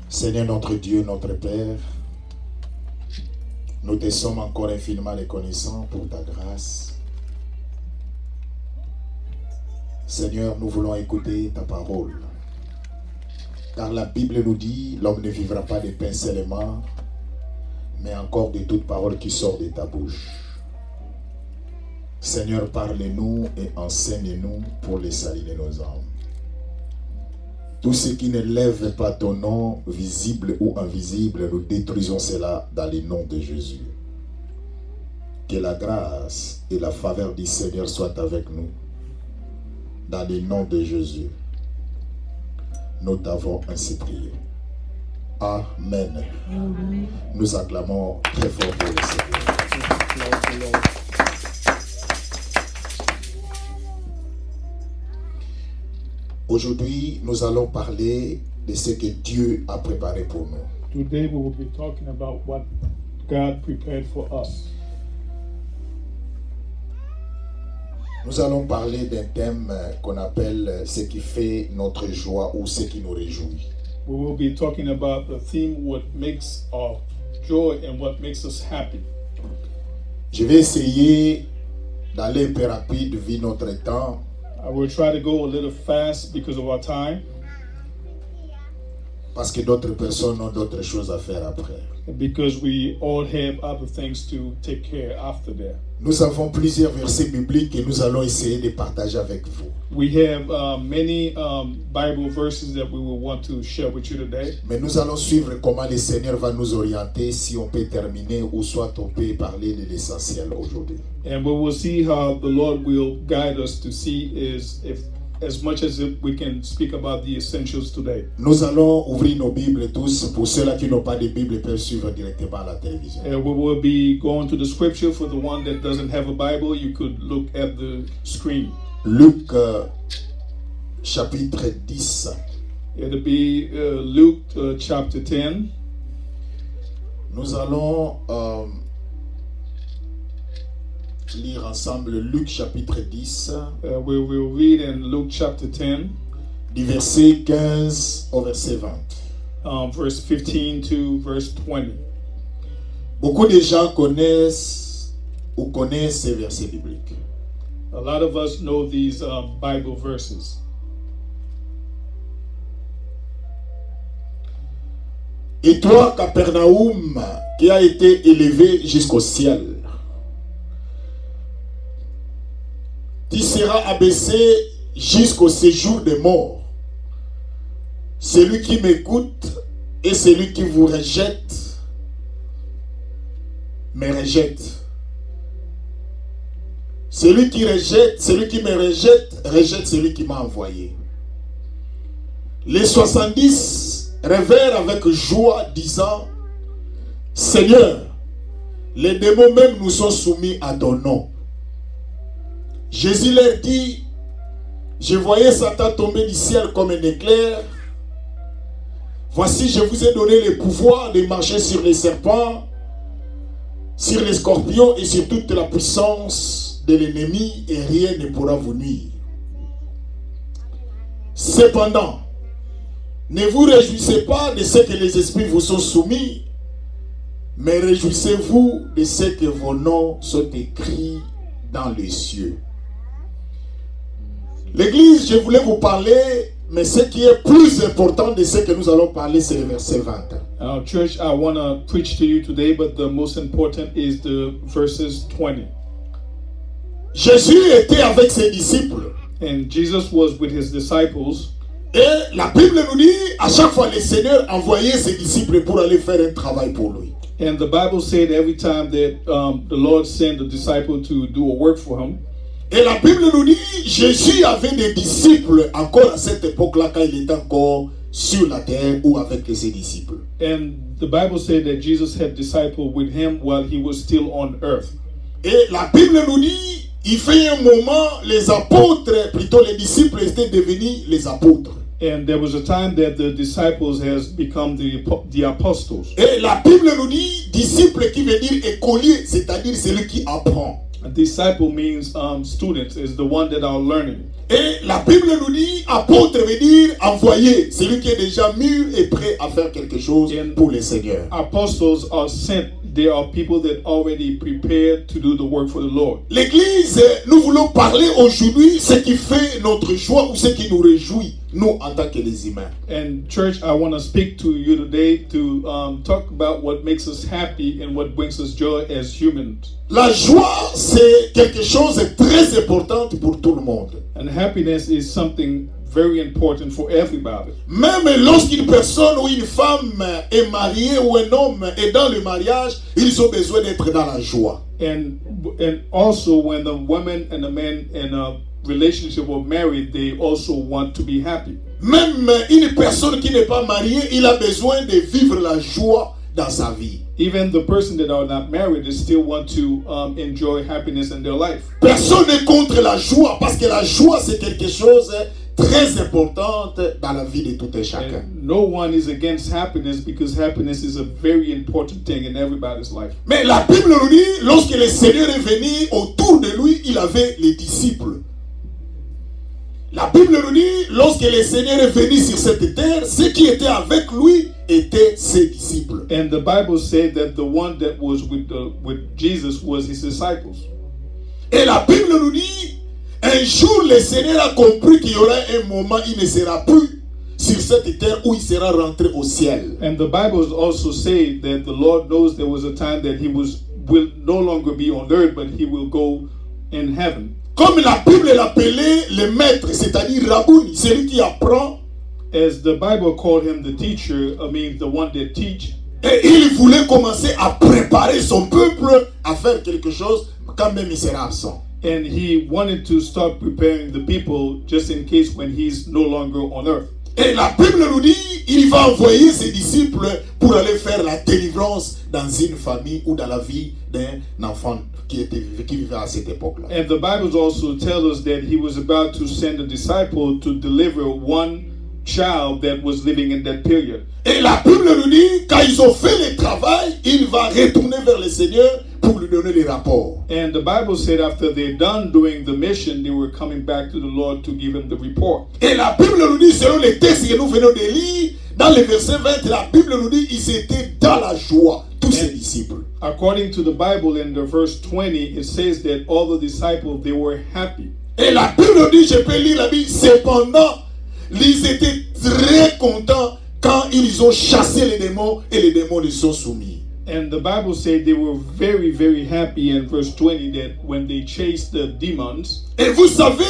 Seigneur notre Dieu, notre Père, nous te sommes encore infiniment reconnaissants pour ta grâce. Seigneur, nous voulons écouter ta parole. Car la Bible nous dit, l'homme ne vivra pas de pain seulement, mais encore de toute parole qui sort de ta bouche. Seigneur, parle-nous et enseigne-nous pour le salut de nos âmes. Tout ce qui ne lève pas ton nom, visible ou invisible, nous détruisons cela dans le nom de Jésus. Que la grâce et la faveur du Seigneur soient avec nous. Dans le nom de Jésus, nous t'avons ainsi prié. Amen. Nous acclamons très fort pour le Seigneur. Aujourd'hui, nous allons parler de ce que Dieu a préparé pour nous. Today we will be talking about what God prepared for us. Nous allons parler d'un thème qu'on appelle ce qui fait notre joie ou ce qui nous réjouit. We will be talking about the theme, what makes our joy and what makes us happy. Je vais essayer d'aller un peu rapide vu notre temps. I will try to go a little fast because of our time, Parce que d'autres personnes ont d'autres choses à faire après. because we all have other things to take care after that. Nous avons plusieurs versets bibliques que nous allons essayer de partager avec vous. We have many Bible verses that we will want to share with you today. Mais nous allons suivre comment le Seigneur va nous orienter, si on peut terminer ou soit on peut parler de l'essentiel aujourd'hui. And we will see how the Lord will guide us to see is if as much as if we can speak about the essentials today. Nous allons ouvrir nos Bibles tous. Pour ceux-là qui n'ont pas de Bible, ils peuvent suivre directement à la télévision. And we will be going to the scripture. For the one that doesn't have a Bible, you could look at the screen. Luc chapitre 10. It'll be Luke chapter 10. Nous allons lire ensemble Luc chapitre 10, We will read in Luke chapter 10, du verset 15 au verset 20. verse 15 to verse 20. Beaucoup de gens connaissent ces versets bibliques. A lot of us know these Bible verses. Et toi, Capernaum, qui a été élevé jusqu'au ciel, tu seras abaissé jusqu'au séjour des morts. Celui qui m'écoute et celui qui vous rejette, me rejette. Celui qui me rejette, rejette celui qui m'a envoyé. Les 70 révèrent avec joie, disant, Seigneur, les démons même nous sont soumis à ton nom. Jésus leur dit, je voyais Satan tomber du ciel comme un éclair. Voici, je vous ai donné le pouvoir de marcher sur les serpents, sur les scorpions et sur toute la puissance de l'ennemi, et rien ne pourra vous nuire. Cependant, ne vous réjouissez pas de ce que les esprits vous sont soumis, mais réjouissez-vous de ce que vos noms sont écrits dans les cieux. L'église, je voulais vous parler, mais ce qui est plus important de ce que nous allons parler, c'est le verset 20. Church, I want to preach to you today, but the most important is the verses 20. Jésus était avec ses disciples. And Jesus was with his disciples. Et la Bible nous dit, à chaque fois, le Seigneur envoyait ses disciples pour aller faire un travail pour lui. And the Bible said every time that the Lord sent a disciple to do a work for him. Et la Bible nous dit, Jésus avait des disciples encore à cette époque-là quand il était encore sur la terre ou avec ses disciples. And the Bible said that Jesus had disciples with him while he was still on earth. Et la Bible nous dit, il fait un moment, les apôtres, plutôt les disciples étaient devenus les apôtres. And there was a time that the disciples has become the apostles. Et la Bible nous dit, disciple qui veut dire écolier, c'est-à-dire celui qui apprend. A disciple means students, is the one that are learning. Et la Bible nous dit, apôtre veut dire envoyé, celui qui est déjà mûr et prêt à faire quelque chose pour le Seigneur. Apostles are sent. They are people that already prepared to do the work for the Lord. L'Église, nous voulons parler aujourd'hui ce qui fait notre joie ou ce qui nous réjouit, nous en tant que les humains. And church, I want to speak to you today to talk about what makes us happy and what brings us joy as humans. La joie, c'est quelque chose de très important pour tout le monde. And happiness is something very important for everybody. Même lorsqu'une personne ou une femme est mariée ou un homme est dans le mariage, ils ont besoin d'être dans la joie. And also when the woman and the man in a relationship or married, they also want to be happy. Même une personne qui n'est pas mariée, il a besoin de vivre la joie dans sa vie. Even the person that are not married, they still want to enjoy happiness in their life. Personne n'est contre la joie parce que la joie c'est quelque chose très important dans la vie de tout un chacun. And no one is against happiness because happiness is a very important thing in everybody's life. Mais la Bible nous dit, lorsque le Seigneur est venu, autour de lui, il avait les disciples. La Bible nous dit, lorsque le Seigneur est venu sur cette terre, ceux qui étaient avec lui étaient ses disciples. And the Bible said that the one that was with Jesus was his disciples. Et la Bible nous dit, un jour le Seigneur a compris qu'il y aura un moment, il ne sera plus sur cette terre où il sera rentré au ciel. And the Bible also say that the Lord knows there was a time that he will no longer be on earth, but he will go in heaven. Comme la Bible l'appelait le maître, c'est-à-dire Rabouni, celui qui apprend. As the Bible called him the teacher, I mean the one that teach. Et il voulait commencer à préparer son peuple à faire quelque chose quand même il sera absent. And he wanted to start preparing the people just in case when he's no longer on earth. Et la Bible nous dit, il va envoyer ses disciples pour aller faire la délivrance dans une famille ou dans la vie d'un enfant qui vivait à cette époque-là. And the Bible also tells us that he was about to send a disciple to deliver one child that was living in that period. Et la Bible nous dit, quand ils ont fait le travail, il va retourner vers le Seigneur pour lui donner les rapports. And the Bible said after they're done doing the mission, they were coming back to the Lord to give him the report. Et la Bible nous dit, selon les textes que nous venons de lire, dans le verset 20, la Bible nous dit, ils étaient dans la joie, tous ses disciples. According to the Bible in the verse 20, it says that all the disciples, they were happy. Et la Bible nous dit, je peux lire la Bible, cependant, ils étaient très contents quand ils ont chassé les démons et les démons les sont soumis. And the Bible said they were very, very happy in verse 20 that when they chased the demons. Et vous savez,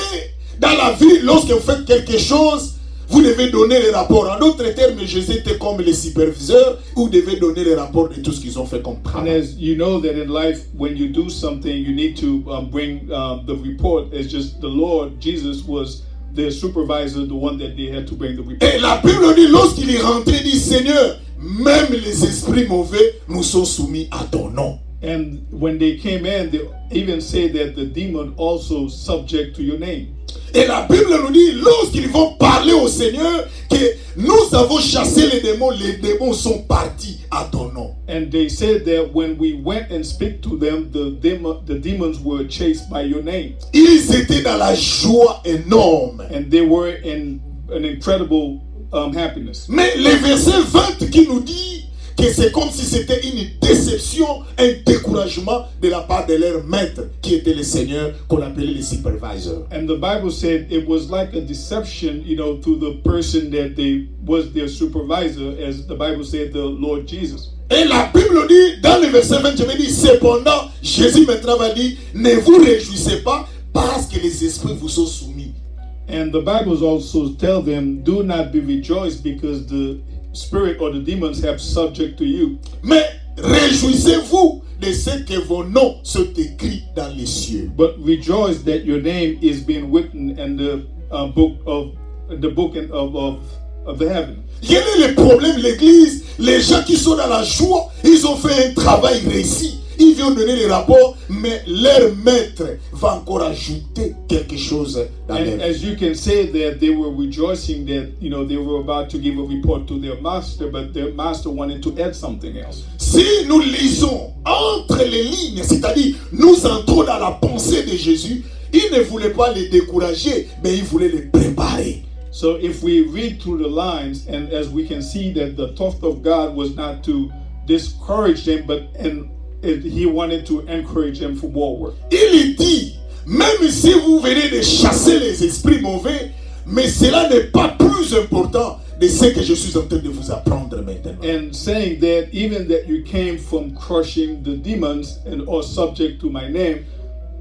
dans la vie, lorsque vous faites quelque chose, vous devez donner les rapports. En d'autres termes, Jésus était comme les superviseurs, vous devez donner les rapports de tout ce qu'ils ont fait comme And travail. as you know that in life, when you do something, you need to bring the report. It's just the Lord, Jesus was the supervisor, the one that they had to bring the report. Et la Bible dit, lorsqu'il est rentré, il dit, Seigneur, même les esprits mauvais nous sont soumis à ton nom. And when they came in, they even say that the demon also subject to your name. Et la Bible nous dit, lorsqu'ils vont parler au Seigneur, que nous avons chassé les démons sont partis à ton nom. And they said that when we went and speak to them, the demons were chased by your name. Ils étaient dans la joie énorme. And they were in an incredible happiness. Mais le verset 20 qui nous dit que c'est comme si c'était une déception, un découragement de la part de leur maître qui était le Seigneur, qu'on appelait le supervisor. And the Bible said it was like a deception, to the person that they was their supervisor, as the Bible said, the Lord Jesus. Et la Bible dit, dans le verset 20, je me dis, cependant, Jésus maintenant va dire, ne vous réjouissez pas parce que les esprits vous sont soumis. And the Bible also tell them, do not be rejoiced because the spirit or the demons have subject to you. Mais réjouissez-vous de ce que vos noms sont écrits dans les cieux. But rejoice that your name is being written in the book of the heaven. Quel est le problème, l'église? Les gens qui sont dans la joie, ils ont fait un travail réussi. ils vont donner les rapports, mais leur maître va encore ajouter quelque chose dans leur And vie. as you can say that they were rejoicing that, you know, they were about to give a report to their master, but their master wanted to add something else. Si nous lisons entre les lignes, c'est-à-dire nous entrons dans la pensée de Jésus, il ne voulait pas les décourager, mais il voulait les préparer. So if we read through the lines, and as we can see that the thought of God was not to discourage them, but he wanted to encourage them for more work. Il dit, même si vous venez de chasser les esprits mauvais, mais cela n'est pas plus important de ce que je suis en train de vous apprendre maintenant. And saying that even that you came from crushing the demons and are subject to my name,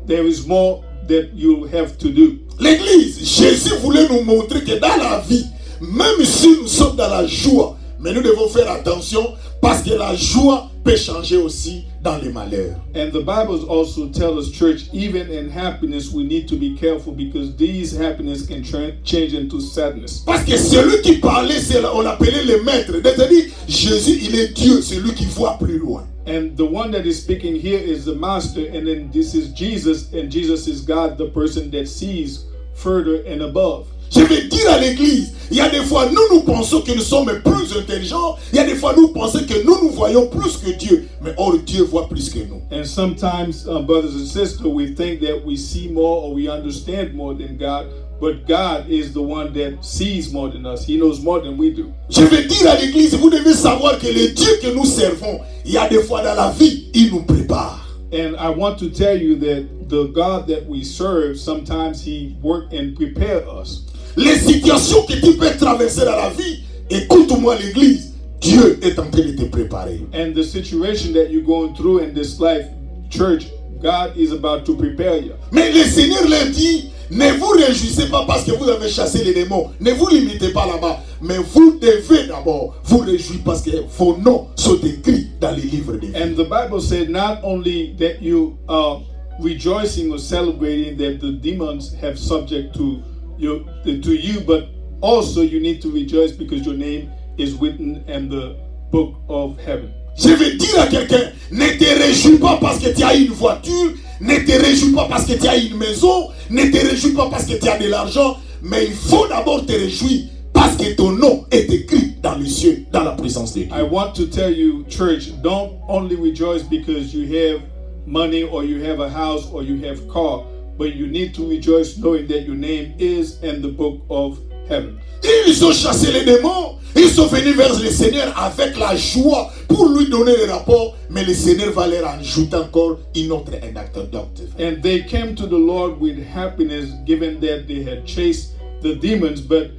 there is more that you have to do. L'église, Jésus voulait nous montrer que dans la vie, même si nous sommes dans la joie, mais nous devons faire attention parce que la joie peut changer aussi dans les malheurs. And the Bible also tells us, church, even in happiness, we need to be careful because these happiness can change into sadness. Parce que celui qui parlait, on l'appelait le maître. C'est-à-dire, Jésus, il est Dieu, celui qui voit plus loin. And the one that is speaking here is the master, and then this is Jesus, and Jesus is God, the person that sees further and above. Je vais dire à l'église, il y a des fois nous pensons que nous sommes plus intelligents, il y a des fois nous pensons que nous voyons plus que Dieu, mais or Dieu voit plus que nous. And sometimes, brothers and sisters, we think that we see more or we understand more than God, but God is the one that sees more than us. He knows more than we do. Je vais dire à l'église, vous devez savoir que le Dieu que nous servons, il y a des fois dans la vie, il nous prépare. And I want to tell you that the God that we serve, sometimes He work and prepare us. Les situations que tu peux traverser dans la vie, écoute-moi l'église, Dieu est en train de te préparer. And the situation that you're going through in this life, church, God is about to prepare you. Mais le Seigneur leur dit, ne vous réjouissez pas parce que vous avez chassé les démons. Ne vous limitez pas là-bas. Mais vous devez d'abord vous réjouir parce que vos noms sont écrits dans les livres de vie. And the Bible said not only that you are rejoicing or celebrating that the demons have subject to you, but also you need to rejoice because your name is written in the book of heaven. Je vais dire à quelqu'un, ne te réjouis pas parce que tu as une voiture, ne te réjouis pas parce que tu as une maison, ne te réjouis pas parce que tu as de l'argent, mais il faut d'abord te réjouir parce que ton nom est écrit dans les cieux, dans la présence de Dieu. I want to tell you, church, don't only rejoice because you have money or you have a house or you have car, but you need to rejoice knowing that your name is in the book of heaven. Ils ont chassé les démons, ils sont venus vers le Seigneur avec la joie pour lui donner le rapport, mais le Seigneur va leur ajouter encore une autre anecdote. And they came to the Lord with happiness, given that they had chased the demons, but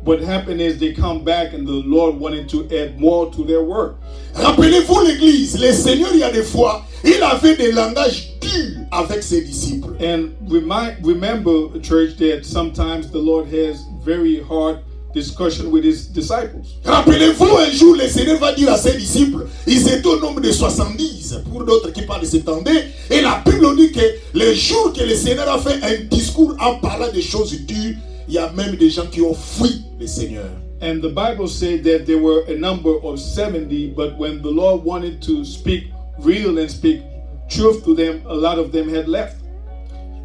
what happened is they come back and the Lord wanted to add more to their work. Rappelez-vous l'église, le Seigneur il y a des fois, il avait des langages durs avec ses disciples. And remember, church, that sometimes the Lord has very hard discussion with his disciples. Rappelez-vous un jour, le Seigneur va dire à ses disciples, ils étaient au nombre de 70, pour d'autres qui parlent de 70, et la Bible dit que le jour que le Seigneur a fait un discours en parlant des choses dures, il y a même des gens qui ont fui le Seigneur. And the Bible said that there were a number of 70, but when the Lord wanted to speak real and speak truth to them, a lot of them had left.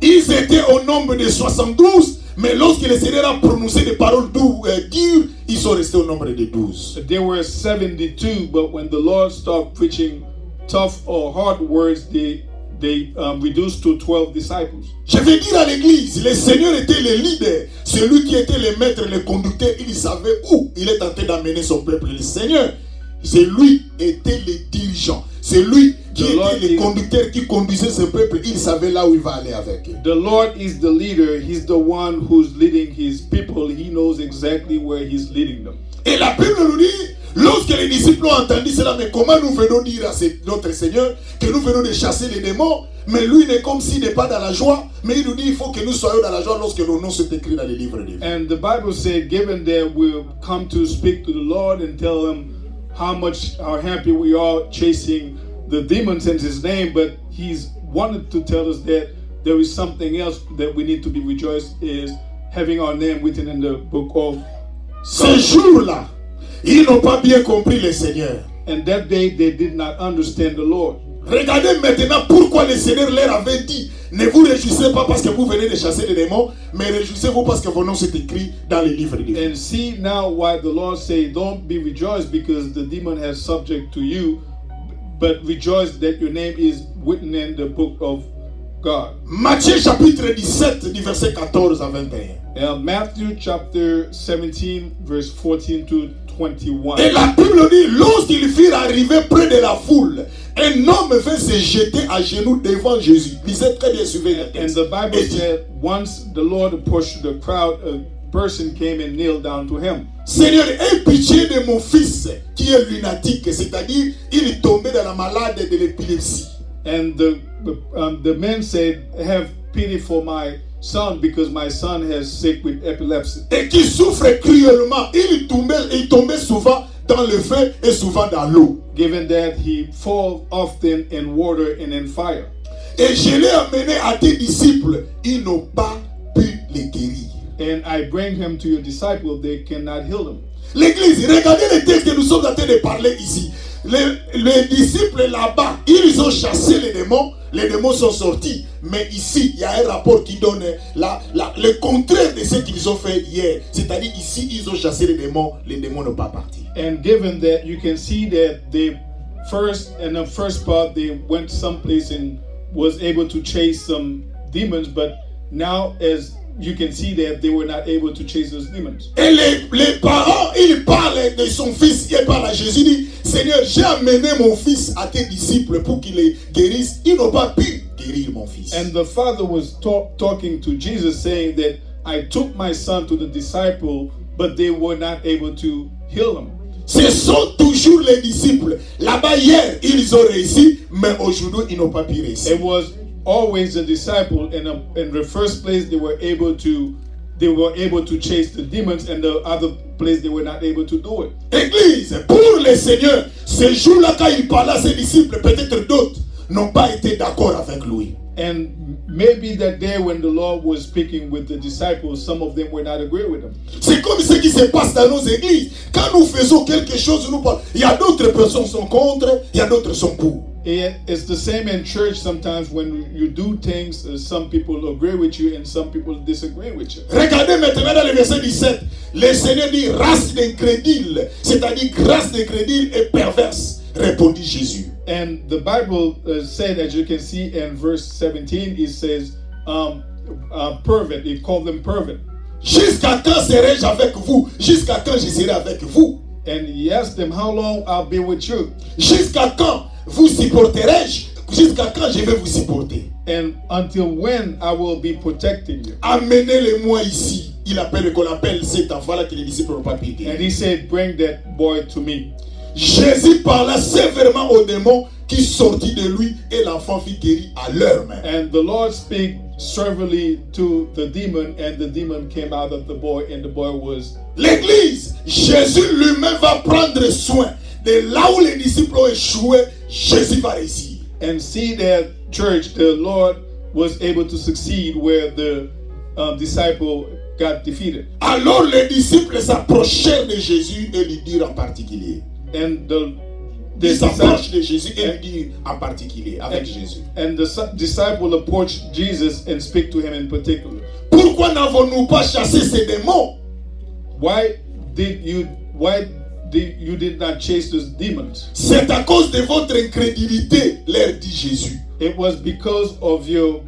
Ils étaient au nombre de 72, mais lorsque le Seigneur a prononcé des paroles dures, ils sont restés au nombre de 12. There were 72, but when the Lord started preaching tough or hard words, they reduced to 12 disciples. Je vais dire à l'église, le Seigneur était le leader, celui qui était le maître, le conducteur, il savait où il est en train d'amener son peuple. Le Seigneur, c'est lui était le dirigeant, c'est lui qui était le conducteur qui conduisait ce peuple, il savait là où il va aller avec. The Lord is the leader, He's the one who's leading His people, He knows exactly where He's leading them. Et la Bible nous dit, lorsque les disciples ont entendu cela, mais comment nous venons dire à notre Seigneur que nous venons de chasser les démons, mais lui il est comme s'il n'est pas dans la joie, mais il nous dit il faut que nous soyons dans la joie lorsque nos noms sont écrits dans les livres de vie. And the Bible said, given that we'll come to speak to the Lord and tell Him how happy we are chasing the demons in His name, but He's wanted to tell us that there is something else that we need to be rejoiced is having our name written in the book of Ce jour-là, ils n'ont pas bien compris le Seigneur. And that day they did not understand the Lord. Regardez maintenant pourquoi le Seigneur leur avait dit: ne vous réjouissez pas parce que vous venez de chasser les démons, mais réjouissez-vous parce que vos noms sont écrits dans les livres de vie. And see now why the Lord say, don't be rejoiced because the demon has subject to you, but rejoice that your name is written in the book of God. Matthieu chapitre 17 du verset 14 à 21. Matthew chapter 17 verse 14 to 21. Et la Bible dit: lorsqu'ils furent arrivés près de la foule, un homme vint se jeter à genoux devant Jésus. Lisez très bien, suivez le texte. And the Bible said, once the Lord approached the crowd, a person came and kneeled down to him. Seigneur, aie pitié de mon fils qui est lunatique, c'est-à-dire il est tombé dans la maladie de l'épilepsie. And the man said, have pity for my son because my son has sick with epilepsy. Et qui souffre cruellement. Il tombait souvent dans le feu et souvent dans l'eau. Given that he falls often in water and in fire. Et je l'ai amené à tes disciples. Ils n'ont pas pu les guérir. And I bring him to your disciples, they cannot heal him. L'église, regardez le texte que nous sommes en train de parler ici. Les disciples là-bas, ils ont chassé les démons sont sortis. Mais ici, il y a un rapport qui donne le contraire de ce qu'ils ont fait hier. C'est-à-dire ici, ils ont chassé les démons n'ont pas parti. And given that, you can see that the first part, they went someplace and was able to chase some demons, but now as you can see that they were not able to chase those demons. Et les parents, ils parlent de son fils, ils parlent à Jésus, dit: Seigneur, j'ai amené mon fils à tes disciples pour qu'ils les guérissent. Ils n'ont pas pu guérir mon fils. And the father was talking to Jesus, saying that I took my son to the disciple, but they were not able to heal him. Ce sont toujours les disciples. Là-bas hier, ils ont réussi, mais aujourd'hui, ils n'ont pas pu réussir. It was always the disciple. In the first place, they were able to chase the demons, and the other place they were not able to do it. Église, pour le Seigneur, ce jour-là, quand il parlait à ses disciples, peut-être d'autres n'ont pas été d'accord avec lui. And maybe that day when the Lord was speaking with the disciples, some of them were not agreeing with him. C'est comme ce qui se passe dans nos églises. Quand nous faisons quelque chose, nous parlons. Il y a d'autres personnes qui sont contre, il y a d'autres qui sont pour. It's the same in church sometimes when you do things, some people agree with you and some people disagree with you. Regardez maintenant dans le verset 17. Le Seigneur dit: race d'incrédules, c'est-à-dire grâce d'incrédules et perverse, répondit Jésus. And the Bible said, as you can see in verse 17, it says, pervert. It called them pervert. Jusqu'à quand serai-je avec vous? Jusqu'à quand je serai avec vous? And he asked them, how long I'll be with you? Jusqu'à quand vous supporterai-je? Jusqu'à quand je vais vous supporter? And until when I will be protecting you? Amenez-le-moi ici. Qu'on appelle cet enfant-là que les disciples n'ont pas pu guérir. And he said, bring that boy to me. Jésus parla sévèrement aux démons qui sortit de lui et l'enfant fut guéri à l'heure même. And the Lord spake severely to the demon, and the demon came out of the boy, and the boy was. L'église, Jésus lui-même va prendre soin de là où les disciples ont échoué. Jésus va réussir. And see that church, the Lord was able to succeed where the disciple got defeated. Alors les disciples s'approchèrent de Jésus et lui dirent en particulier. And the Ils s'approchent de Jésus et lui dirent en particulier avec Jésus. And the disciple approached Jesus and speak to him in particular. Pourquoi n'avons-nous pas chassé ces démons? Why did you did not chase those demons? C'est à cause de votre incrédulité, leur dit Jésus. It was because of your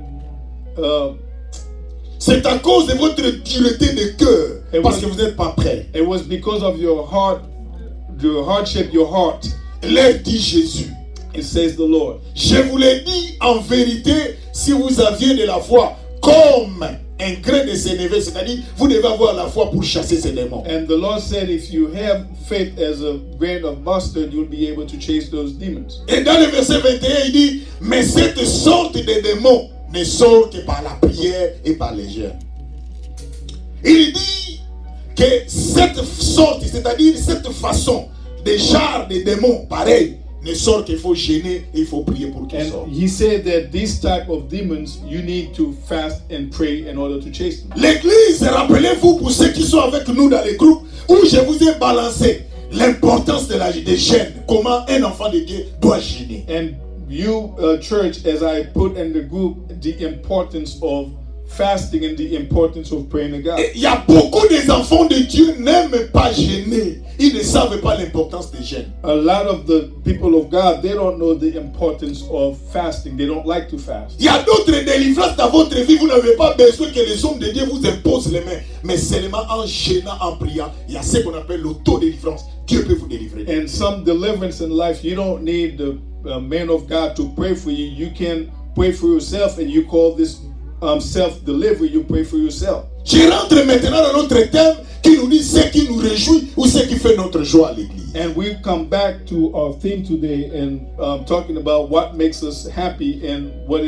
c'est à cause de votre dureté de cœur, parce que vous n'êtes pas prêts. It was because of your hardship, your heart. Leur dit Jésus. It says the Lord. Je vous l'ai dit en vérité, si vous aviez de la foi comme un grain de sénévé, c'est-à-dire vous devez avoir la foi pour chasser ces démons. And the Lord said, if you have faith as a grain of mustard, you'll be able to chase those demons. Et dans le verset 21, il dit, mais cette sorte de démons ne sort que par la prière et par les jeûnes. Il dit que cette sorte, c'est-à-dire cette façon de genre de démons pareil, ne sort qu'il faut gêner et il faut prier pour qu'ils sortent. And he said that this type of demons, you need to fast and pray in order to chase them. L'église, rappelez-vous pour ceux qui sont avec nous dans les groupes, où je vous ai balancé l'importance de des gênes, comment un enfant de Dieu doit gêner. And you, church, as I put in the group, the importance of fasting and the importance of praying to God. Il y a beaucoup des enfants de Dieu n'aiment pas jeûner. Ils ne savent pas l'importance des jeûnes. A lot of the people of God, they don't know the importance of fasting. They don't like to fast. Il y a d'autres délivrances dans votre vie. Vous n'avez pas besoin que les hommes de Dieu vous imposent les mains. Mais seulement en jeûnant, en priant, il y a ce qu'on appelle l'auto-délivrance. Dieu peut vous délivrer. And some deliverance in life, you don't need the man of God to pray for you. You can pray for yourself, and you call this self-delivery. You pray for yourself. Je rentre maintenant dans notre thème qui nous dit ce qui nous réjouit ou ce qui fait notre joie à l'église. And we come back to our theme today and talking about what makes us happy and what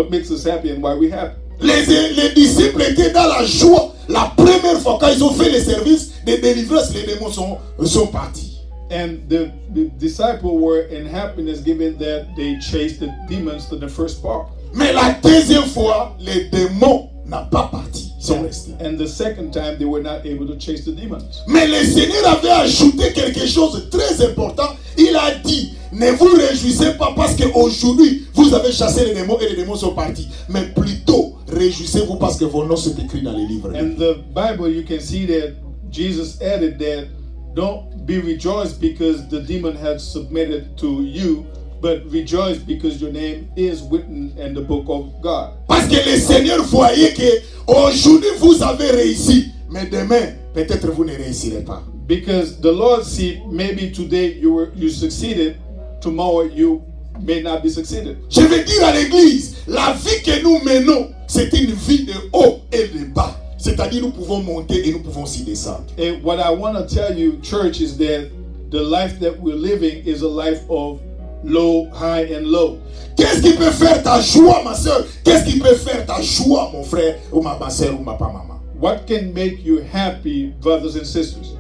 makes us happy and why we're happy. Les disciples étaient dans la joie. La première fois quand ils ont fait les services de délivrance, les démons sont partis. And the disciples were in happiness given that they chased the demons to the first part. Mais la deuxième fois, les démons n'ont pas parti. Ils sont restés. And the second time, they were not able to chase the demons. Mais le Seigneur avait ajouté quelque chose de très important. Il a dit, ne vous réjouissez pas parce qu'aujourd'hui, vous avez chassé les démons et les démons sont partis. Mais plutôt, réjouissez-vous parce que vos noms sont écrits dans les livres. In the Bible, you can see that Jesus added that don't be rejoiced because the demon has submitted to you, but rejoice because your name is written in the book of God. Parce que le Seigneur voyait que aujourd'hui vous avez réussi, mais demain peut-être vous ne réussirez pas. Because the Lord see maybe today you succeeded, tomorrow you may not be succeeded. Je veux dire à l'église, la vie que nous menons, c'est une vie de haut et de bas. C'est-à-dire nous pouvons monter et nous pouvons aussi descendre. And what I want to tell you, church, is that the life that we're living is a life of low, high, and low. Qu'est-ce qui peut faire ta joie, ma soeur? Qu'est-ce qui peut faire ta joie, mon frère, ou ma soeur, ou ma maman? What can make you happy, brothers and sisters?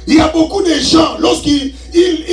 Il y a beaucoup de gens, lorsqu'ils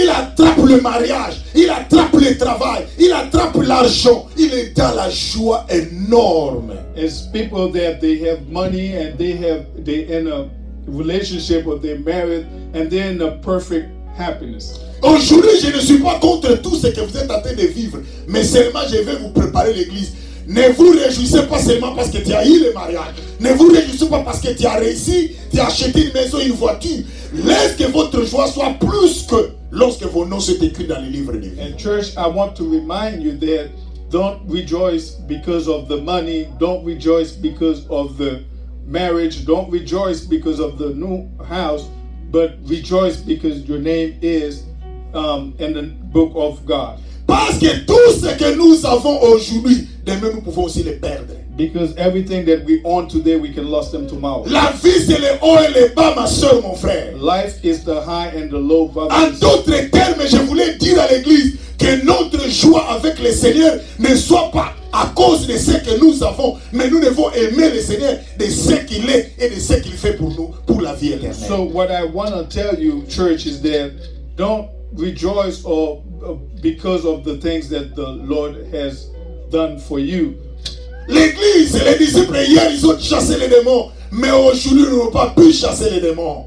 attrapent le mariage, ils attrapent le travail, ils attrapent l'argent, il est dans la joie énorme. It's people that they have money and they in a relationship or they're married and they're in a perfect happiness. Aujourd'hui, je ne suis pas contre tout ce que vous êtes en train de vivre, mais seulement je vais vous préparer l'église. Ne vous réjouissez pas seulement parce que tu as eu le mariage. Ne vous réjouissez pas parce que tu as réussi, tu as acheté une maison, une voiture. Laisse que votre joie soit plus que lorsque vos noms sont écrits dans les livres de vie. And church, I want to remind you that don't rejoice because of the money. Don't rejoice because of the marriage. Don't rejoice because of the new house. But rejoice because your name is in the book of God. Parce que tout ce que nous avons aujourd'hui, demain nous pouvons aussi les perdre. Because everything that we own today, we can lose them tomorrow. La vie, c'est le haut et le bas, ma soeur, mon frère. Life is the high and the low, brothers. En d'autres termes, je voulais dire à l'église que notre joie avec le Seigneur ne soit pas à cause de ce que nous avons, mais nous devons aimer le Seigneur de ce qu'il est et de ce qu'il fait pour nous, pour la vie éternelle. So what I want to tell you, church, is that don't rejoice or because of the things that the Lord has done for you. L'église et les disciples hier, ils ont chassé les démons, mais aujourd'hui, nous n'avons pas pu chasser les démons.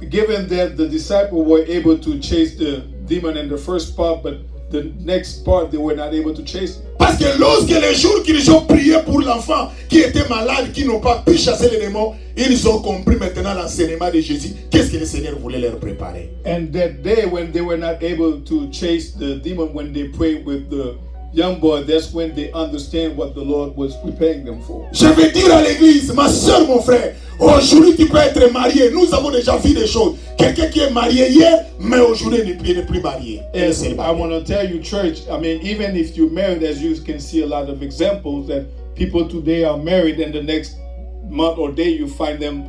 Given that the disciples were able to chase the demon in the first part, but the next part they were not able to chase it. Parce que lorsque les jours qu'ils ont prié pour l'enfant qui était malade, qui n'ont pas pu chasser les démons, ils ont compris maintenant l'enseignement de Jésus. Qu'est-ce que le Seigneur voulait leur préparer? And that day when they were not able to chase the demon, when they prayed with the young boy, that's when they understand what the Lord was preparing them for. Je veux dire à l'église, ma soeur, mon frère, aujourd'hui tu peux être marié. Nous avons déjà vu des choses. Quelqu'un qui est marié hier, mais aujourd'hui il n'est plus marié. And I want to tell you, church, I mean, even if you're married, as you can see a lot of examples that people today are married and the next month or day you find them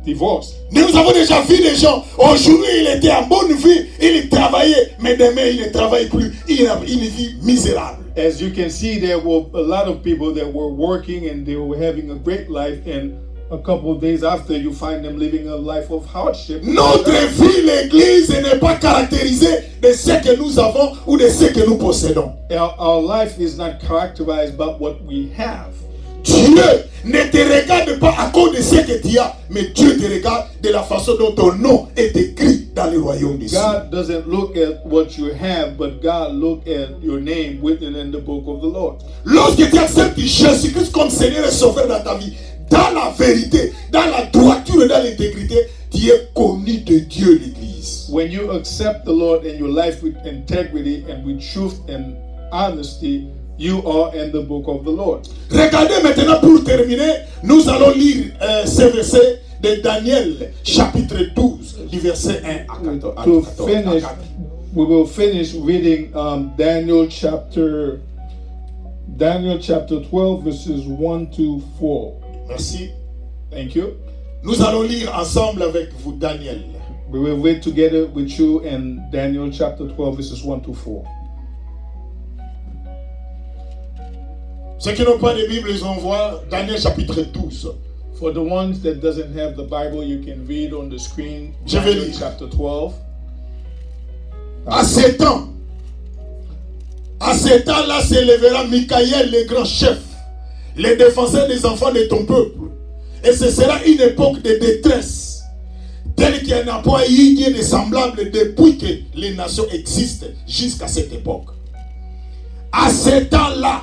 divorced. Nous avons déjà vu des gens, aujourd'hui il était en bonne vie, il travaillait, mais demain il ne travaille plus, il a une vie misérable. As you can see, there were a lot of people that were working and they were having a great life, and a couple of days after you find them living a life of hardship. Notre vie, l'église, n'est pas caractérisée de ce que nous avons ou de ce que nous possédons. Our life is not characterized by what we have. Dieu ne te regarde pas à cause de ce que tu as, mais Dieu te regarde de la façon dont ton nom est écrit dans le royaume des cieux. God doesn't look at what you have, but God look at your name written in the book of the Lord. Lorsque tu acceptes Jésus-Christ comme Seigneur et Sauveur dans ta vie, dans la vérité, dans la droiture et dans l'intégrité, tu es connu de Dieu, l'Église. When you accept the Lord in your life with integrity and with truth and honesty, you are in the book of the Lord. Regardez maintenant pour terminer, nous allons lire ces versets de Daniel, chapitre 12, du verset 1 à 14. To finish, we will finish reading Daniel chapter 12, verses 1 to 4. Merci. Thank you. Nous allons lire ensemble avec vous Daniel. We will read together with you in Daniel chapter 12, verses 1 to 4. Ceux qui n'ont pas de Bible, ils vont voir Daniel chapitre 12. For the ones that doesn't have the Bible, you can read on the screen Je vais Daniel lire. chapter 12. À ce temps-là s'élèvera Michaël, le grand chef, le défenseur des enfants de ton peuple. Et ce sera une époque de détresse, telle qu'il n'y a pas eu de semblable depuis que les nations existent jusqu'à cette époque. À ce temps-là,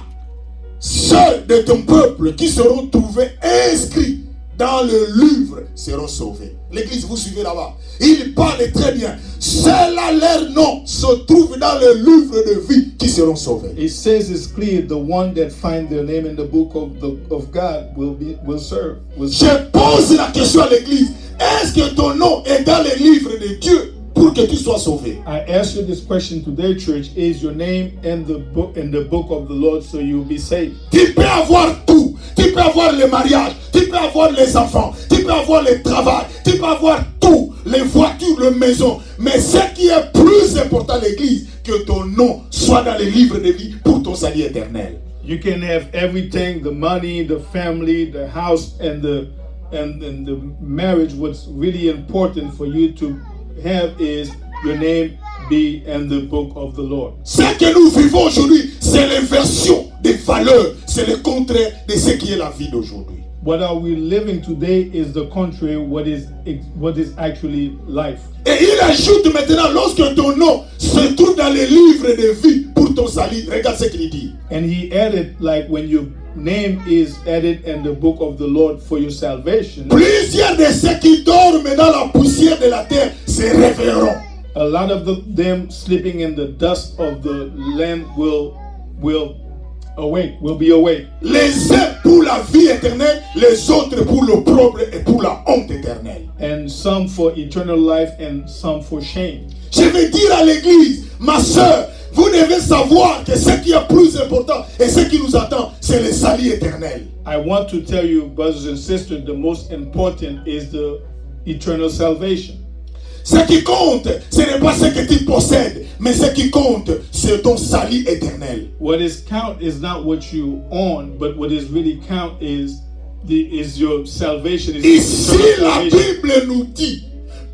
ceux de ton peuple qui seront trouvés inscrits dans le livre seront sauvés. L'église, vous suivez là-bas. Il parle très bien. Ceux-là, leur nom se trouve dans le livre de vie qui seront sauvés. It says it's clear the one that find their name in the book of God will serve. Je pose la question à l'église. Est-ce que ton nom est dans le livre de Dieu pour que tu sois sauvé? I ask you this question today, church. Is your name in the book of the Lord so you'll be saved? Tu peux avoir tout. Tu peux avoir le mariage. Tu peux avoir les enfants. Tu peux avoir le travail. Tu peux avoir tout. Les voitures, les maisons. Mais ce qui est plus important, l'église, que ton nom soit dans le livre de vie pour ton salut éternel. You can have everything, the money, the family, the house, and the marriage. What's really important for you to have is your name be in the book of the Lord. Ce que nous vivons aujourd'hui, c'est l'inversion des valeurs. C'est le contraire de ce qui est la vie d'aujourd'hui. What are we living today is the contrary. What is actually life. Et il ajoute maintenant, lorsque ton nom se trouve dans les livres de vie pour ton salut, regarde ce qu'il dit. And he added, like when your name is added in the book of the Lord for your salvation. Plusieurs de ceux qui dorment dans la poussière de la terre se réveilleront. A lot of them sleeping in the dust of the land will be awake. Les uns pour la vie éternelle, les autres pour l'opprobre et pour la honte éternelle. And some for eternal life and some for shame. Je vais dire à l'église, ma soeur, vous devez savoir que ce qui est plus important et ce qui nous attend, c'est le salut éternel. I want to tell you, brothers and sisters, the most important is the eternal salvation. Ce qui compte, ce n'est pas ce que tu possèdes, mais ce qui compte, c'est ton salut éternel. What is count is not what you own, but what is really count is your salvation. Ici, la Bible nous dit,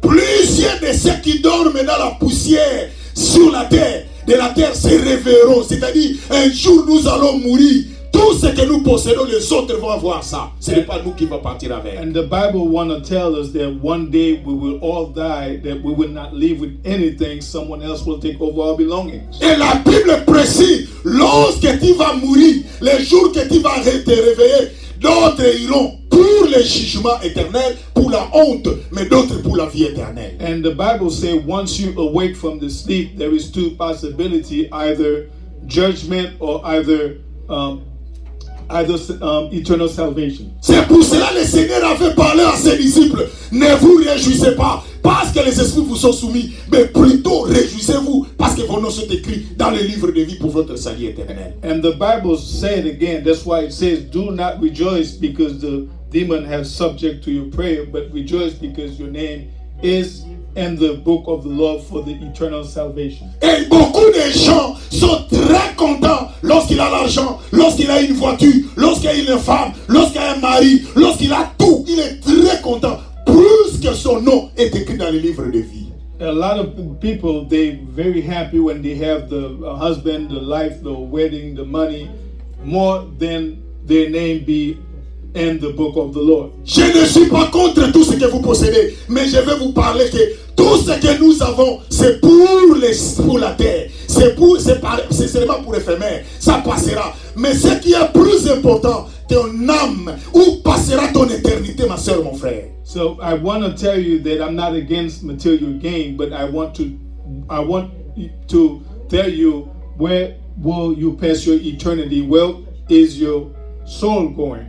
plusieurs de ceux qui dorment dans la poussière sur la terre, de la terre se réveilleront. C'est-à-dire, un jour nous allons mourir. Tout ce que nous possédons, les autres vont avoir ça. Ce n'est pas nous qui vont partir avec. And the Bible want to tell us that one day we will all die, that we will not leave with anything. Someone else will take over our belongings. Et la Bible précise, lorsque tu vas mourir, les jours que tu vas te réveiller, d'autres iront pour le jugement éternel, pour la honte, mais d'autres pour la vie éternelle. And the Bible says once you awake from the sleep, there is two possibilities, either judgment or either eternal salvation. C'est pour cela que le Seigneur avait parlé à ses disciples. Ne vous réjouissez pas parce que les esprits vous sont soumis, mais plutôt réjouissez-vous parce que vos noms sont écrits dans le livre de vie pour votre salut éternel. And the Bible said again, that's why it says, do not rejoice because the demon has subject to your prayer, but rejoice because your name is in the book of the Lord for the eternal salvation. Et beaucoup de gens sont très contents lorsqu'il a l'argent, lorsqu'il a une voiture, lorsqu'il a une femme, lorsqu'il a un mari, lorsqu'il a tout. Il est très content plus que son nom est écrit dans le livre de vie. A lot of people, they're very happy when they have the husband, the life, the wedding, the money, more than their name be in the book of the Lord. Je ne suis pas contre tout ce que vous possédez, mais je vais vous parler que tout ce que nous avons, c'est pour la terre. C'est seulement pour l'éphémère. Ça passera. Mais ce qui est plus important, ton âme, où passera ton éternité, ma soeur, mon frère. So I want to tell you that I'm not against material gain, but I want to tell you, where will you pass your eternity? Where is your soul going?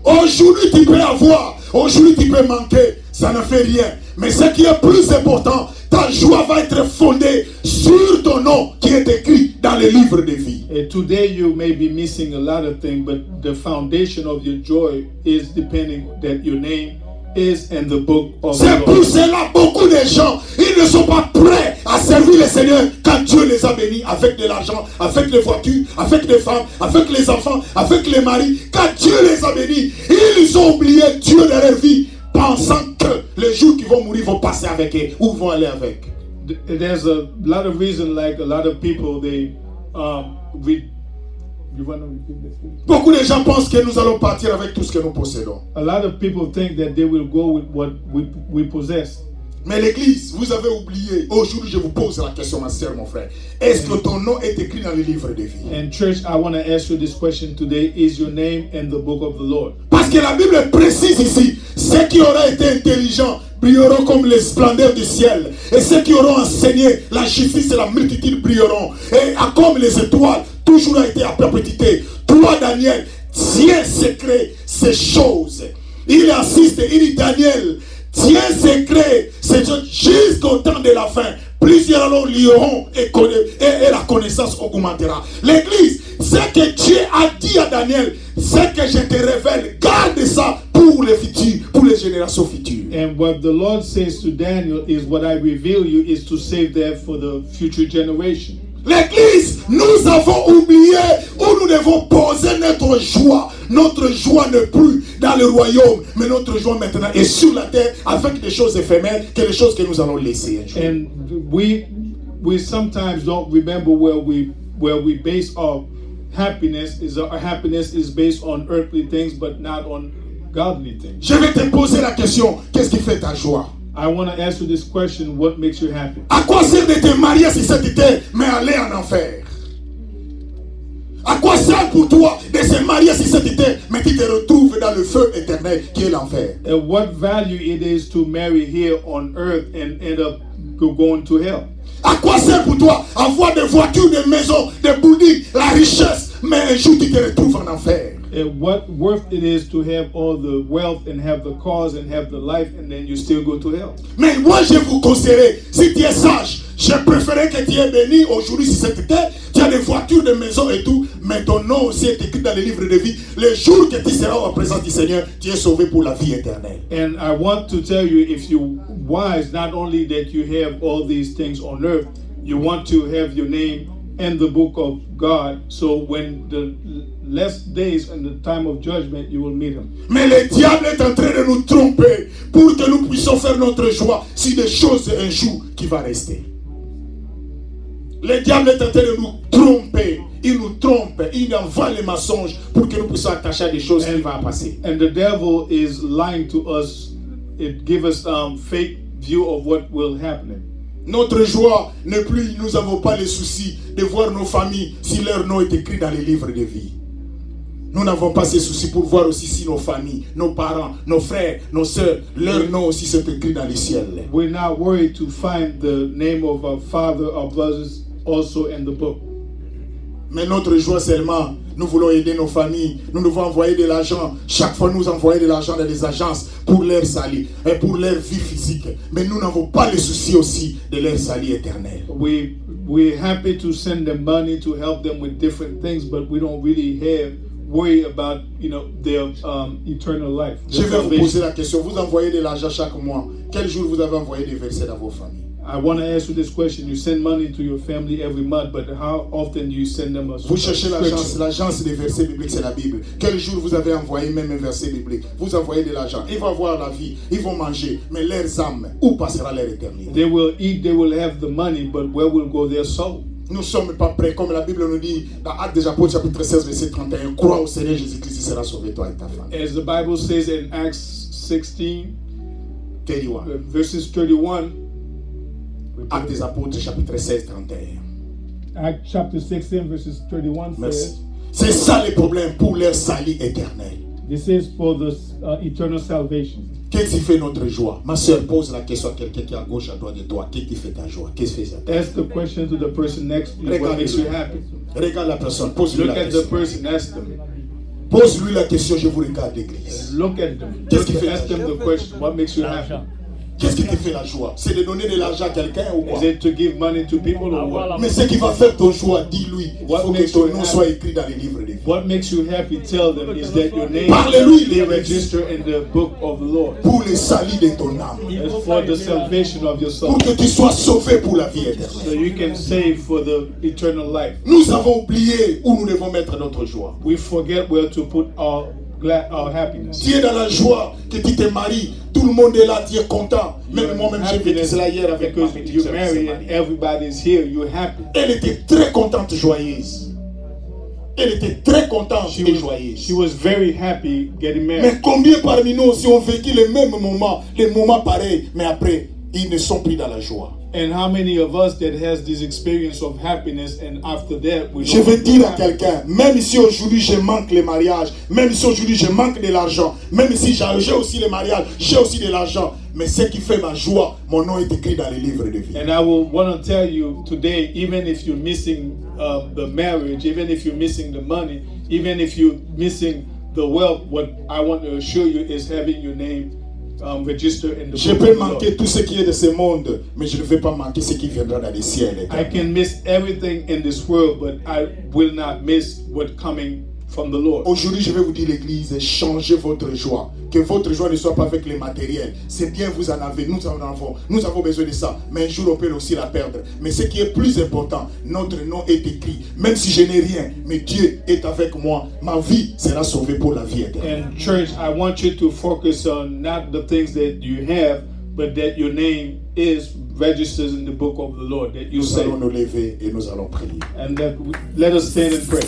Aujourd'hui, tu peux avoir, aujourd'hui, tu peux manquer, ça ne fait rien. Mais ce qui est plus important, ta joie va être fondée sur ton nom qui est écrit dans le livre de vie. And today you may be missing a lot of things, but the foundation of your joy is depending that your name is in the book of the C'est Lord. pour cela beaucoup de gens, ils ne sont pas prêts à servir le Seigneur quand Dieu les a bénis avec de l'argent, avec des voitures, avec des femmes, avec les enfants, avec les maris. Quand Dieu les a bénis, ils ont oublié Dieu de leur vie, pensant que les jours qui vont mourir vont passer avec eux ou vont aller avec. There's a lot of reason, like a lot of people, they you want to repeat this, please? Beaucoup de gens pensent que nous allons partir avec tout ce que nous possédons. A lot of people think that they will go with what we possess. Mais l'église, vous avez oublié. Aujourd'hui, je vous pose la question, ma soeur, mon frère. Est-ce que ton nom est écrit dans le livre de vie? And church, I want to ask you this question today. Is your name in the book of the Lord? Parce que la Bible précise ici, ceux qui auraient été intelligents brilleront comme les splendeurs du ciel. Et ceux qui auront enseigné la justice et la multitude brilleront. Et comme les étoiles, toujours a été à perpétuité. Toi, Daniel, tiens secret ces choses. Il insiste, il dit, Daniel, tiens secret ces choses jusqu'au temps de la fin. Plusieurs alors liront et la connaissance augmentera. L'église, ce que Dieu a dit à Daniel, ce que je te révèle, garde ça pour les futurs, pour les générations futures. And what the Lord says to Daniel is, what I reveal you is to save that for the future generation. L'église, nous avons oublié où nous devons poser notre joie. Notre joie n'est plus dans le royaume, mais notre joie maintenant est sur la terre avec des choses éphémères que les choses que nous allons laisser un jour. And we sometimes don't remember where we base our happiness is. Our happiness is based on earthly things, but not on godly things. Je vais te poser la question, qu'est-ce qui fait ta joie? I want to ask you this question: what makes you happy? À quoi sert de te marier si cette terre, mais aller en enfer? À quoi sert pour toi de se marier si cette terre, mais tu te retrouves dans le feu éternel qui est l'enfer? And what value it is to marry here on earth and end up going to hell? À quoi sert pour toi avoir des voitures, des maisons, des buildings, la richesse, mais un jour tu te retrouves en enfer? And what worth it is to have all the wealth and have the cars and have the life, and then you still go to hell. Mais moi je vous conseillerais, si tu es sage, je préférais que tu es béni aujourd'hui sur cette terre. Tu as des voitures, des maisons et tout, mais ton nom aussi est écrit dans le livre de vie. Le jour que tu seras en présence du Seigneur, tu es sauvé pour la vie éternelle. And I want to tell you, if you're wise, not only that you have all these things on earth, you want to have your name in the book of God, so when the last days and the time of judgment, you will meet him. Mais le diable est en train de nous tromper pour que nous puissions faire notre joie sur des choses un jour qui va rester. Le diable est en train de nous tromper. Il nous trompe. Il envoie les mensonges pour que nous puissions attacher à des choses qui vont passer. And the devil is lying to us. It gives us fake view of what will happen. Notre joie n'est plus, nous n'avons pas les soucis de voir nos familles si leur nom est écrit dans les livres de vie. Nous n'avons pas ces soucis pour voir aussi si nos familles, nos parents, nos frères, nos sœurs, leur nom aussi sont écrits dans les ciels. We're not worried to find the name of our father, our brothers also in the book. Mais notre joie seulement, nous voulons aider nos familles, nous devons envoyer de l'argent. Chaque fois nous envoyons de l'argent dans les agences pour leur salut et pour leur vie physique. Mais nous n'avons pas le souci aussi de leur salut éternel. We're happy to send them money to help them with different things, but we don't really worry about their eternal life. Je vais vous poser la question, vous envoyez de l'argent chaque mois. Quel jour vous avez envoyé des versets dans vos familles? I want to ask you this question. You send money to your family every month, but how often do you send them a Vous cherchez scripture? l'agence des versets bibliques, c'est la Bible. Quel jour vous avez envoyé même un verset biblique? Vous envoyez de l'argent. Ils vont avoir la vie, ils vont manger, mais leurs âmes, où passera leur éternité? They will eat, they will have the money, but where will go their soul? Nous ne sommes pas prêts, comme la Bible nous dit dans Actes des Apôtres, chapitre 16, verset 31. Crois au Seigneur Jésus-Christ, il sera sauvé, toi et ta famille. As the Bible says in Acts 16, 31. verses 31. Actes des Apôtres, chapitre 16, 31. Acts chapter 16, verses 31 Merci. says, C'est ça le problème pour leur salut éternel. this is for the eternal salvation. Qu'est-ce qui fait notre joie? Ma soeur, pose la question à quelqu'un qui est à gauche, à droite de toi. Qu'est-ce qui fait ta joie? Qu'est-ce qui fait ça? Ask the question to the person next to you. What makes you happy? Regarde la personne, pose-lui Look la at the question. person, ask them. Pose-lui la question, je vous regarde l'église. Look at them. Qu'est-ce qui fait Ask them the question. What makes you happy? Qu'est-ce qui te fait la joie? C'est de donner de l'argent à quelqu'un ou quoi? Is it to give money to people or what? Mais ce qui va faire ton joie, dis-lui, il What faut que makes ton you nom happy? soit écrit dans les livres de vie. What makes you happy? Tell them is that your name Parlez-lui, be registered in the book of the Lord. Pour le salut de ton âme. It's for the salvation of your soul, Pour que tu sois sauvé pour la vie éternelle. so you can save for the eternal life. Nous avons oublié où nous devons mettre notre joie. We forget where to put our happiness. Tu es dans la joie que tu te maries. Tout le monde est là, tu es content. Même moi-même, j'ai vécu Happiness cela hier avec ma because petite you sœur qui marry s'est and mariée. everybody's here. You're happy. Elle était très contente, joyeuse. Elle était très contente et She joyeuse. was very happy getting married. Mais combien parmi nous aussi ont vécu les mêmes moments, les moments pareils, mais après, ils ne sont plus dans la joie. And how many of us that has this experience of happiness and after that we Je don't veux dire à happy? quelqu'un, même si aujourd'hui je manque les mariages, même si aujourd'hui je manque de l'argent, même si j'ai aussi les mariages, j'ai aussi de l'argent, mais ce qui fait ma joie, mon nom est écrit dans les livres de vie. And I will want to tell you today, even if you're missing the marriage, even if you're missing the money, even if you're missing the wealth, what I want to assure you is having your name registered in the Je book peux of the Lord. manquer tout ce qui est de ce monde, mais je ne vais pas manquer ce qui viendra dans les ciels. I can miss everything in this world, but I will not miss what's coming from the Lord. Aujourd'hui, je vais vous dire, l'église, changez votre joie. Que votre joie ne soit pas avec les matériels. C'est bien, vous en avez, nous avons besoin de ça. Mais un jour, on peut aussi la perdre. Mais ce qui est plus important, notre nom est écrit. Même si je n'ai rien, mais Dieu est avec moi. Ma vie sera sauvée pour la vie éternelle. And church, I want you to focus on not the things that you have, but that your name is registered in the book of the Lord, that you Nous say. allons nous lever et nous allons prier. And that let us stand and pray.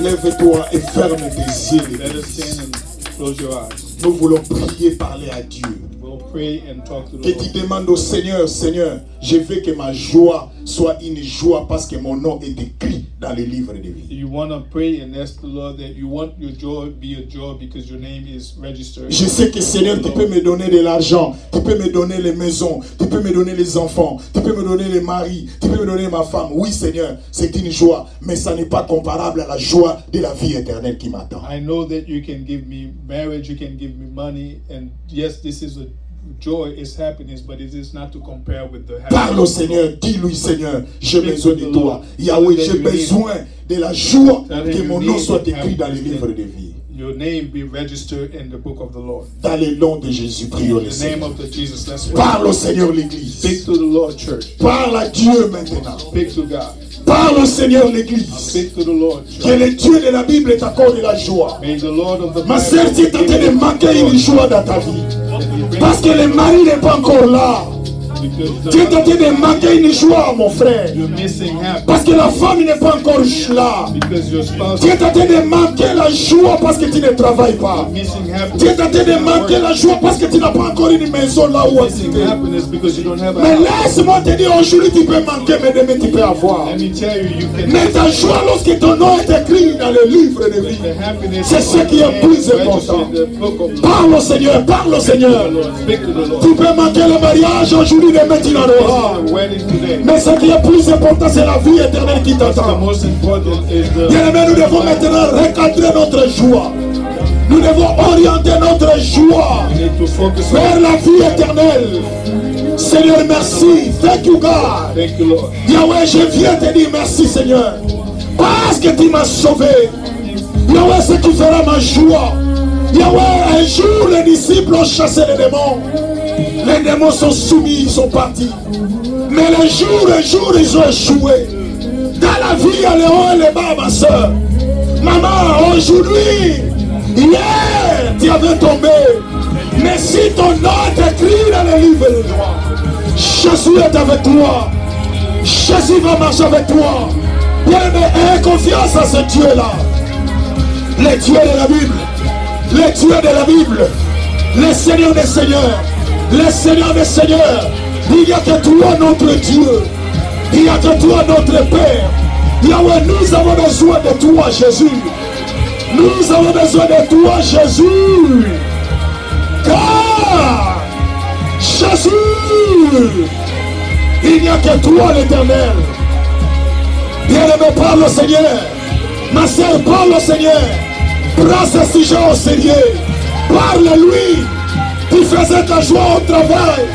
Lève-toi et ferme tes yeux, Let us l'église. stand and close your eyes. Nous voulons prier, parler à Dieu. We'll pray and talk to the Que tu Lord. demandes au Seigneur, Seigneur, je veux que ma joie soit une joie parce que mon nom est écrit dans le livre de vie. You want to pray and ask the Lord that you want your joy to be a joy because your name is registered. Je sais que Seigneur, tu peux me donner de l'argent, tu peux me donner les maisons, tu peux me donner les enfants, tu peux me donner les maris, tu peux me donner ma femme. Oui Seigneur, c'est une joie, mais ça n'est pas comparable à la joie de la vie éternelle qui m'attend. I know that you can give me marriage, you can give me money, and yes, this is a joy, is happiness, but it is not to compare with the happiness. Parle au Seigneur, dis-lui Seigneur, j'ai besoin de toi. Yahweh, j'ai besoin de la joie que mon nom soit écrit dans les livres de vie. Your name be registered in the book of the Lord. Dans le nom de Jésus, prions In le the name Seigneur. of the Jesus, let's pray. Parle au Seigneur l'église. Speak to the Lord, church. Parle à Dieu maintenant. Speak to God. Parle au Seigneur l'église. Speak to the Lord, Que church. le Dieu de la Bible t'accorde la joie. May the Lord of the Ma Bible sœur, tu es en train de manquer une joie dans ta vie. Parce que le mari n'est pas encore là. because Tu es en train de manquer une joie, mon frère. you're missing happiness, Parce que la femme n'est pas encore là. because your spouse Tu es en train de manquer la joie parce que tu ne travailles pas. is missing Tu happiness. es en train de manquer la joie parce que tu n'as pas encore une maison là où Missing habiter. happiness because you don't have a Mais house. laisse-moi te dire, aujourd'hui tu peux manquer, mais demain tu peux avoir. Let me tell you, you can Mais ta joie lorsque ton nom est écrit dans le livre de vie. the happiness C'est ce qui est plus important. registered in the book of the Parle au Seigneur, parle au Seigneur. Lord. Speak to the Lord. Tu peux manquer le mariage aujourd'hui, demain tu en auras. The wedding today. Mais ce qui est plus important, c'est la vie éternelle qui The t'attend. most important is Bien-aimés, nous devons maintenant recadrer notre joie. Nous devons orienter notre joie we need to focus on. vers la vie éternelle. Seigneur, merci. Thank you, God. Thank you, Lord. Yahweh, je viens te dire merci, Seigneur. Parce que tu m'as sauvé. Yahweh, ce qui fera ma joie. Yahweh, un jour, les disciples ont chassé les démons. Les démons sont soumis, ils sont partis. Mais un jour, ils ont échoué. Dans la vie, il y a les hauts et les bas, ma soeur. Maman, aujourd'hui, hier, tu avais tombé. Mais si ton nom est écrit dans le livre de joie, je suis avec toi. Jésus va marcher avec toi. Bien-aimé, aie confiance à ce Dieu-là. Le Dieu de la Bible. Le Dieu de la Bible. Le Seigneur des Seigneurs. Le Seigneur des Seigneurs. Il n'y a que toi notre Dieu. Il n'y a que toi notre Père. Yahweh, nous avons besoin de toi, Jésus. Nous avons besoin de toi, Jésus. Car Jésus, il n'y a que toi l'Éternel. Bien-aimé, parle au Seigneur. Ma sœur, parle au Seigneur. Prends ce sujet au sérieux. Parle-lui. Tu faisais ta joie au travail,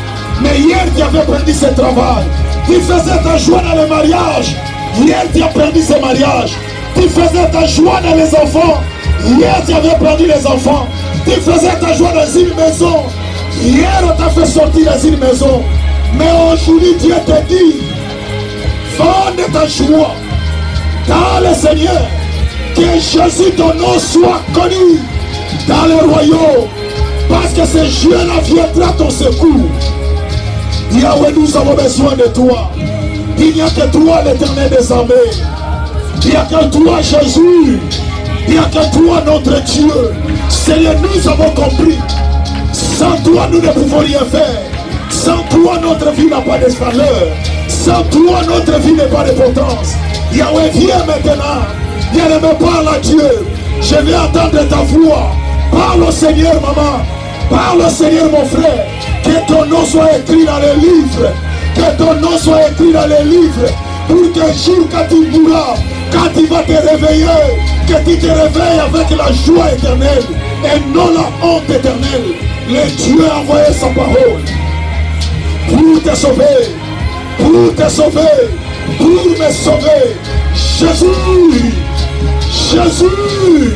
mais hier tu avais perdu ce travail. Tu faisais ta joie dans le mariage, hier tu as perdu ce mariage. Tu faisais ta joie dans les enfants, hier tu avais perdu les enfants. Tu faisais ta joie dans une maison, hier on t'a fait sortir dans une maison. Mais aujourd'hui Dieu te dit, vende ta joie dans le Seigneur, que Jésus ton nom soit connu dans le royaume, parce que ce Dieu-là viendra à ton secours. Yahweh, nous avons besoin de toi. Il n'y a que toi l'Éternel des armées. Il n'y a que toi Jésus. Il n'y a que toi notre Dieu. Seigneur, nous avons compris. Sans toi nous ne pouvons rien faire. Sans toi notre vie n'a pas de valeur. Sans toi notre vie n'a pas d'importance. Yahweh, viens maintenant. Viens me parler à Dieu. Je vais entendre ta voix. Parle au Seigneur, maman. Parle au Seigneur, mon frère. Que ton nom soit écrit dans les livres. Que ton nom soit écrit dans les livres. Pour qu'un jour, quand tu mourras, quand tu vas te réveiller, que tu te réveilles avec la joie éternelle et non la honte éternelle. Le Dieu a envoyé sa parole pour te sauver, pour te sauver, pour me sauver. Jésus, Jésus,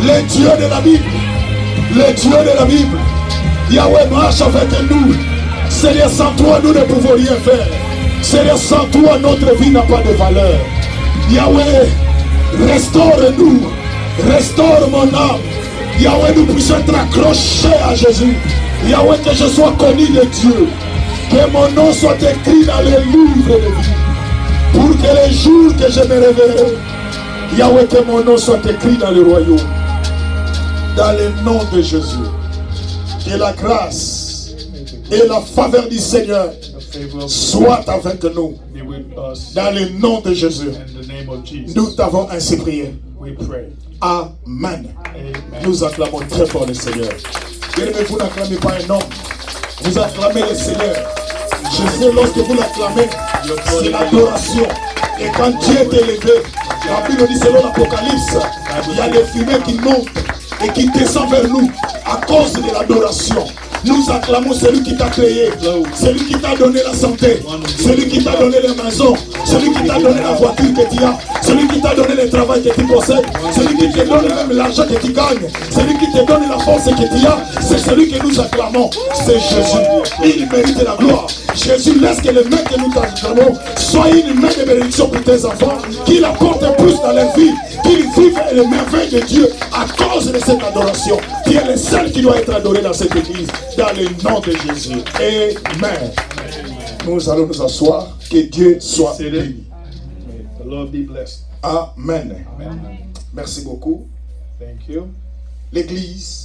le Dieu de la Bible, le Dieu de la Bible. Yahweh marche avec nous. Seigneur, sans toi nous ne pouvons rien faire. Seigneur, sans toi notre vie n'a pas de valeur. Yahweh, restaure-nous, restaure mon âme. Yahweh, nous puissions être accrochés à Jésus. Yahweh, que je sois connu de Dieu. Que mon nom soit écrit dans les livres de vie. Pour que les jours que je me réveillerai, Yahweh, que mon nom soit écrit dans le royaume. Dans le nom de Jésus. Que la grâce et la faveur du Seigneur soient avec nous. Dans le nom de Jésus. Nous t'avons ainsi prié. Amen. Nous acclamons très fort le Seigneur. Bien-aimés, vous n'acclamez pas un homme. Vous acclamez le Seigneur. Je sais, lorsque vous l'acclamez, c'est l'adoration. Et quand Dieu est élevé, la Bible dit selon l'Apocalypse, il y a des fumées qui montent et qui descendent vers nous à cause de l'adoration. Nous acclamons celui qui t'a créé, celui qui t'a donné la santé, celui qui t'a donné les maisons, celui qui t'a donné la voiture que tu as, celui qui t'a donné le travail que tu possèdes, celui qui te donne même l'argent que tu gagnes, celui qui te donne la force que tu as, c'est celui que nous acclamons, c'est Jésus. Il mérite la gloire. Jésus, laisse que les mains que nous acclamons soient une main de bénédiction pour tes enfants, qu'ils apportent plus dans leur vie, qu'ils vivent les merveilles de Dieu à cause de cette adoration. Tu es le seul qui doit être adoré dans cette église, dans le nom de Jésus. Amen. Nous allons nous asseoir. Que Dieu soit béni. Amen. Merci beaucoup. L'église